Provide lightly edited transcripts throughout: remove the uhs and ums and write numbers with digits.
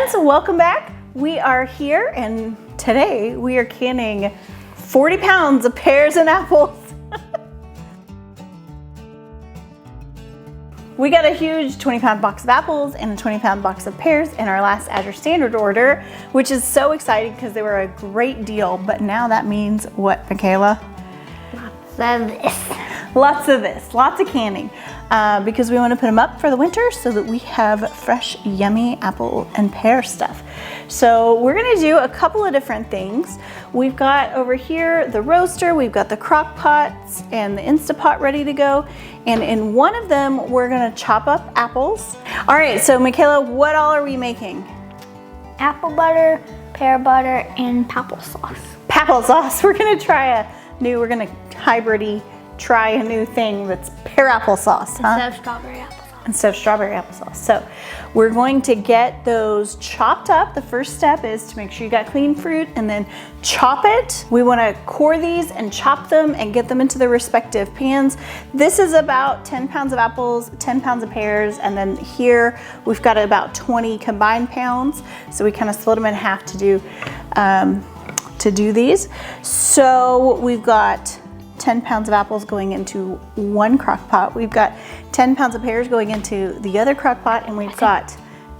friends, welcome back. We are here and today we are canning 40 pounds of pears and apples. We got a huge 20-pound box of apples and a 20-pound box of pears in our last Azure Standard order, which is so exciting because they were a great deal. But now that means what, Michaela? Lots of this, lots of canning, because we want to put them up for the winter so that we have fresh, yummy apple and pear stuff. So we're going to do a couple of different things. We've got over here the roaster, we've got the crock pots and the Instapot ready to go. And in one of them, we're going to chop up apples. All right, so Michaela, what all are we making? Apple butter, pear butter, and Papple sauce. Papple sauce. We're going to try we're going to try a new thing that's pear applesauce, Instead of strawberry applesauce. Instead of strawberry applesauce. So we're going to get those chopped up. The first step is to make sure you got clean fruit and then chop it. We want to core these and chop them and get them into their respective pans. This is about 10 pounds of apples, 10 pounds of pears, and then here we've got about 20 combined pounds. So we kind of split them in half to do these. So we've got 10 pounds of apples going into one crock pot. We've got 10 pounds of pears going into the other crock pot, and we've got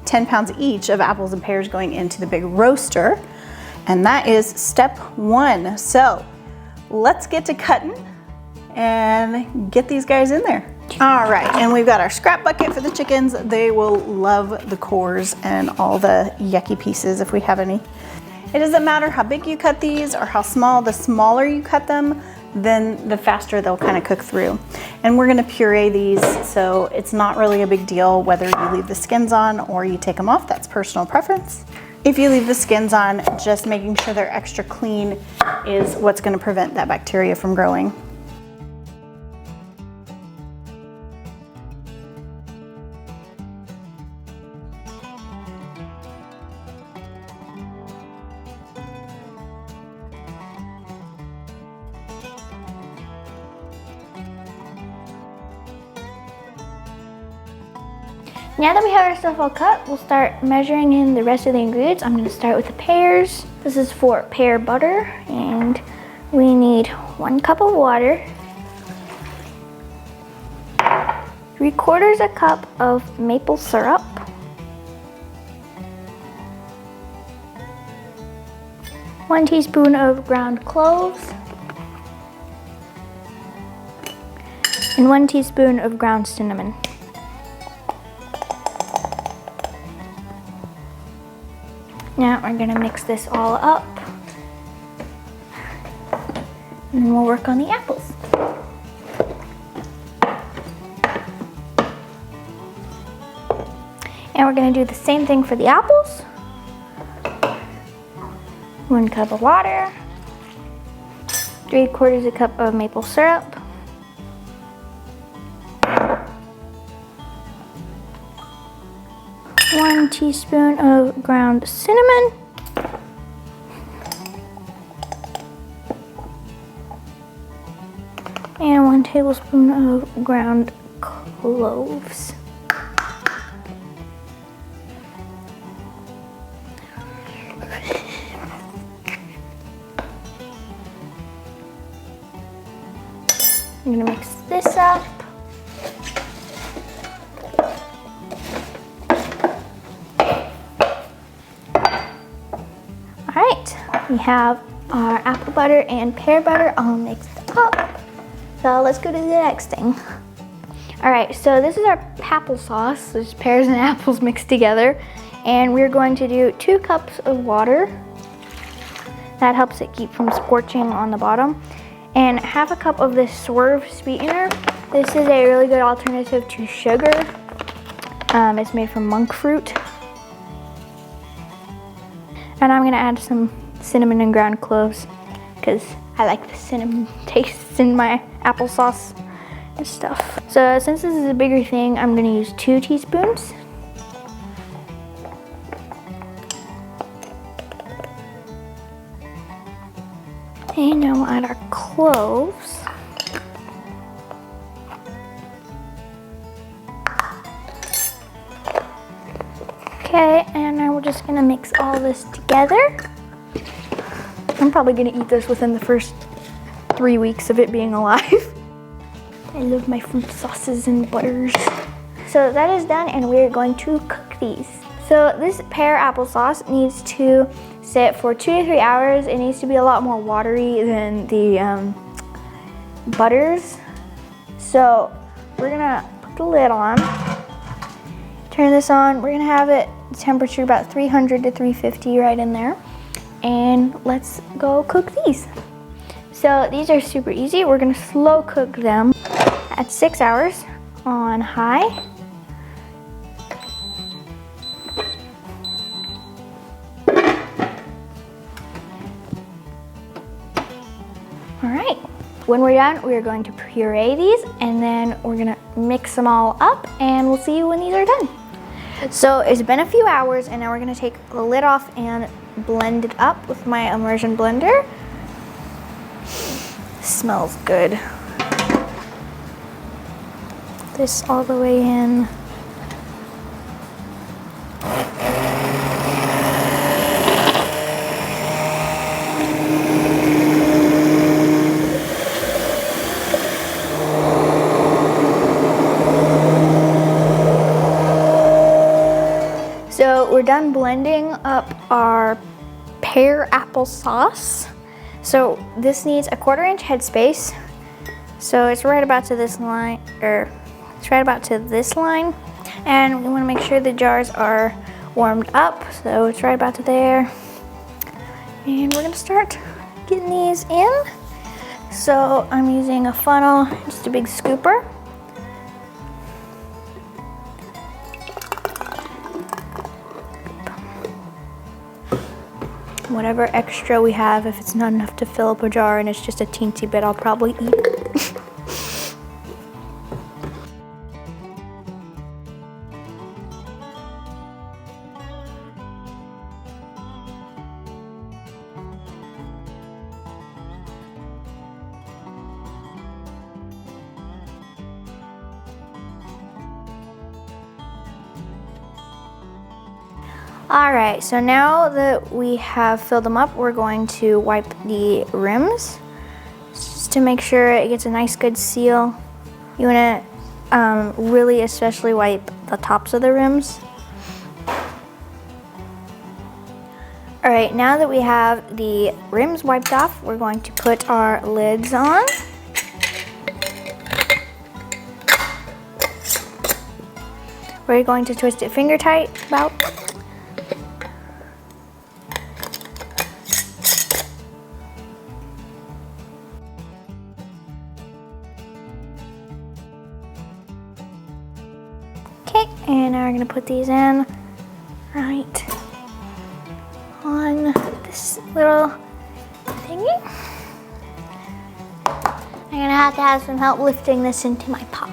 10 pounds each of apples and pears going into the big roaster. And that is step one. So let's get to cutting and get these guys in there. All right, and we've got our scrap bucket for the chickens. They will love the cores and all the yucky pieces if we have any. It doesn't matter how big you cut these or how small. The smaller you cut them, then the faster they'll kind of cook through. And we're gonna puree these, so it's not really a big deal whether you leave the skins on or you take them off. That's personal preference. If you leave the skins on, just making sure they're extra clean is what's gonna prevent that bacteria from growing. Now that we have our stuff all cut, we'll start measuring in the rest of the ingredients. I'm going to start with the pears. This is for pear butter, and we need 1 cup of water, 3/4 cup of maple syrup, 1 teaspoon of ground cloves, and 1 teaspoon of ground cinnamon. Now we're gonna mix this all up, and then we'll work on the apples. And we're gonna do the same thing for the apples. 1 cup of water, 3/4 cup of maple syrup, 1 teaspoon of ground cinnamon, and 1 tablespoon of ground cloves. I'm gonna mix this up. We have our apple butter and pear butter all mixed up. So let's go to the next thing. All right, so this is our Papple sauce. There's pears and apples mixed together. And we're going to do 2 cups of water. That helps it keep from scorching on the bottom. And 1/2 cup of this Swerve sweetener. This is a really good alternative to sugar. It's made from monk fruit. And I'm gonna add some cinnamon and ground cloves because I like the cinnamon tastes in my applesauce and stuff. So since this is a bigger thing, I'm gonna use 2 teaspoons. And now we'll add our cloves. Okay, and now we'll just just gonna mix all this together. I'm probably gonna eat this within the first 3 weeks of it being alive. I love my fruit sauces and butters. So that is done, and we're going to cook these. So this pear applesauce needs to sit for 2 to 3 hours. It needs to be a lot more watery than the butters. So we're gonna put the lid on, turn this on. We're gonna have it temperature about 300 to 350 right in there. And let's go cook these. So these are super easy. We're gonna slow cook them at 6 hours on high. All right, when we're done, we're going to puree these, and then we're gonna mix them all up, and we'll see you when these are done. So it's been a few hours, and now we're gonna take the lid off and blend it up with my immersion blender. Smells good. This all the way in. So we're done blending up our pear applesauce. So this needs a 1/4 inch headspace. So it's right about to this line, and we want to make sure the jars are warmed up. So it's right about to there. And we're gonna start getting these in. So I'm using a funnel, just a big scooper. Whatever extra we have, if it's not enough to fill up a jar and it's just a teensy bit, I'll probably eat it. All right, so now that we have filled them up, we're going to wipe the rims just to make sure it gets a nice good seal. You wanna really especially wipe the tops of the rims. All right, now that we have the rims wiped off, we're going to put our lids on. We're going to twist it finger tight about. Okay, and now we're gonna put these in right on this little thingy. I'm gonna have to have some help lifting this into my pot.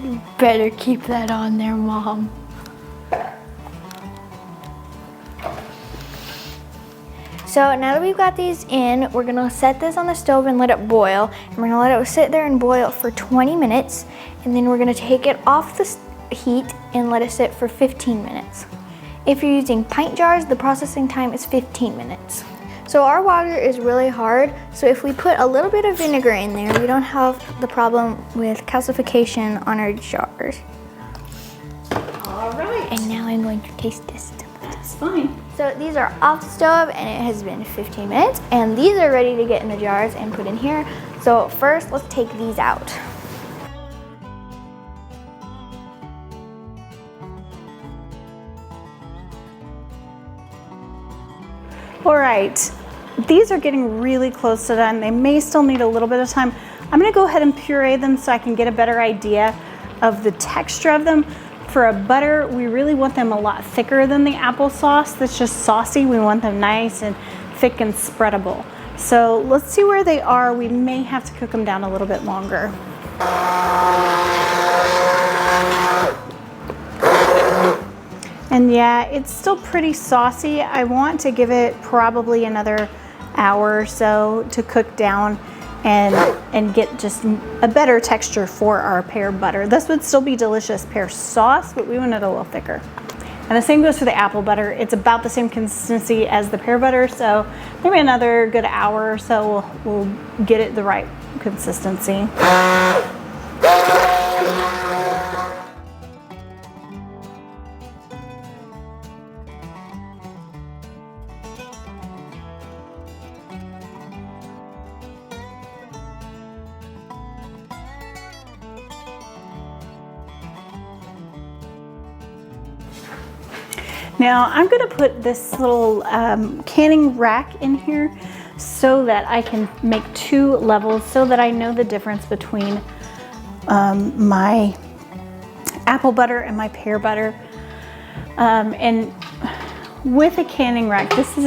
You better keep that on there, Mom. So now that we've got these in, we're gonna set this on the stove and let it boil. And we're gonna let it sit there and boil for 20 minutes. And then we're gonna take it off the heat and let it sit for 15 minutes. If you're using pint jars, the processing time is 15 minutes. So our water is really hard. So if we put a little bit of vinegar in there, we don't have the problem with calcification on our jars. All right. And now I'm going to taste this. That's fine. So these are off the stove and it has been 15 minutes, and these are ready to get in the jars and put in here. So first, let's take these out. All right, these are getting really close to done. They may still need a little bit of time. I'm gonna go ahead and puree them so I can get a better idea of the texture of them. For a butter, we really want them a lot thicker than the applesauce that's just saucy. We want them nice and thick and spreadable. So let's see where they are. We may have to cook them down a little bit longer. And yeah, it's still pretty saucy. I want to give it probably another hour or so to cook down. and get just a better texture for our pear butter. This would still be delicious pear sauce, but we want it a little thicker. And the same goes for the apple butter. It's about the same consistency as the pear butter, so maybe another good hour or so we'll get it the right consistency. Now I'm gonna put this little canning rack in here so that I can make 2 levels so that I know the difference between my apple butter and my pear butter. And with a canning rack, this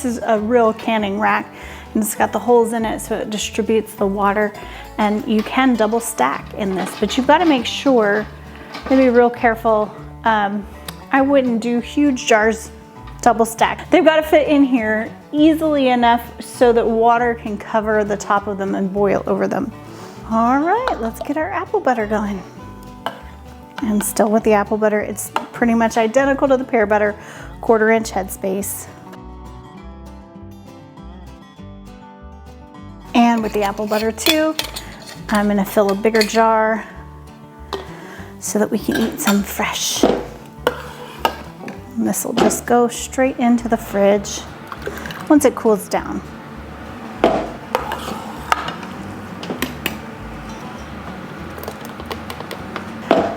is a real canning rack, and it's got the holes in it so it distributes the water, and you can double stack in this, but you've got to make sure, be real careful. I wouldn't do huge jars double stack. They've got to fit in here easily enough so that water can cover the top of them and boil over them. All right, let's get our apple butter going. And still with the apple butter, it's pretty much identical to the pear butter, 1/4 inch headspace. And with the apple butter too, I'm gonna fill a bigger jar so that we can eat some fresh. And this will just go straight into the fridge once it cools down.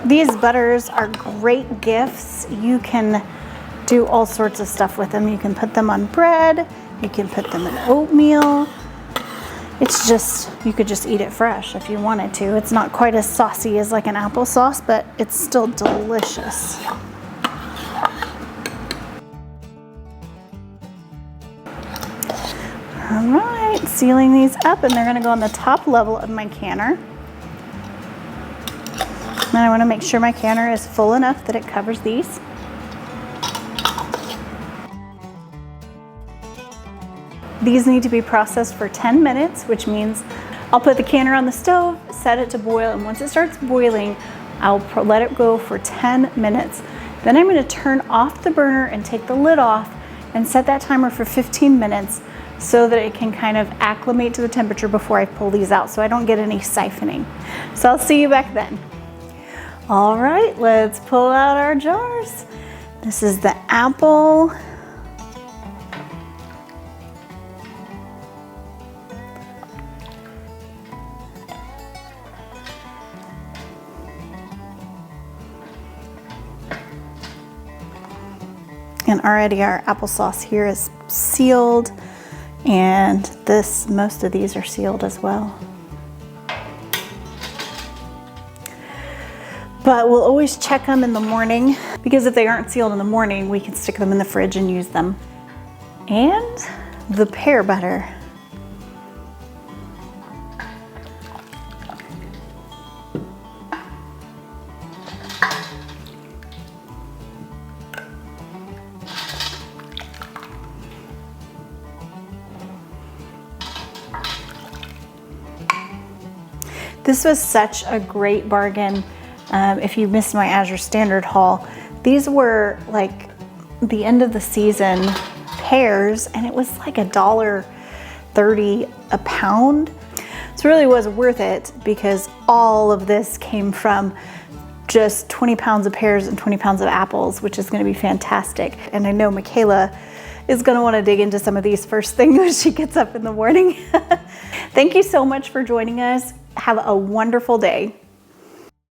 These butters are great gifts. You can do all sorts of stuff with them. You can put them on bread, you can put them in oatmeal. It's just, you could just eat it fresh if you wanted to. It's not quite as saucy as like an applesauce, but it's still delicious. All right, sealing these up, and they're gonna go on the top level of my canner. And I wanna make sure my canner is full enough that it covers these. These need to be processed for 10 minutes, which means I'll put the canner on the stove, set it to boil, and once it starts boiling, I'll let it go for 10 minutes. Then I'm gonna turn off the burner and take the lid off and set that timer for 15 minutes so that it can kind of acclimate to the temperature before I pull these out so I don't get any siphoning. So I'll see you back then. All right, let's pull out our jars. This is the apple. And already our applesauce here is sealed, and most of these are sealed as well. But we'll always check them in the morning, because if they aren't sealed in the morning, we can stick them in the fridge and use them. And the pear butter. This was such a great bargain. If you missed my Azure Standard haul, these were like the end of the season pears, and it was like $1.30 a pound. So it really was worth it, because all of this came from just 20 pounds of pears and 20 pounds of apples, which is gonna be fantastic. And I know Michaela is gonna wanna dig into some of these first thing when she gets up in the morning. Thank you so much for joining us. Have a wonderful day.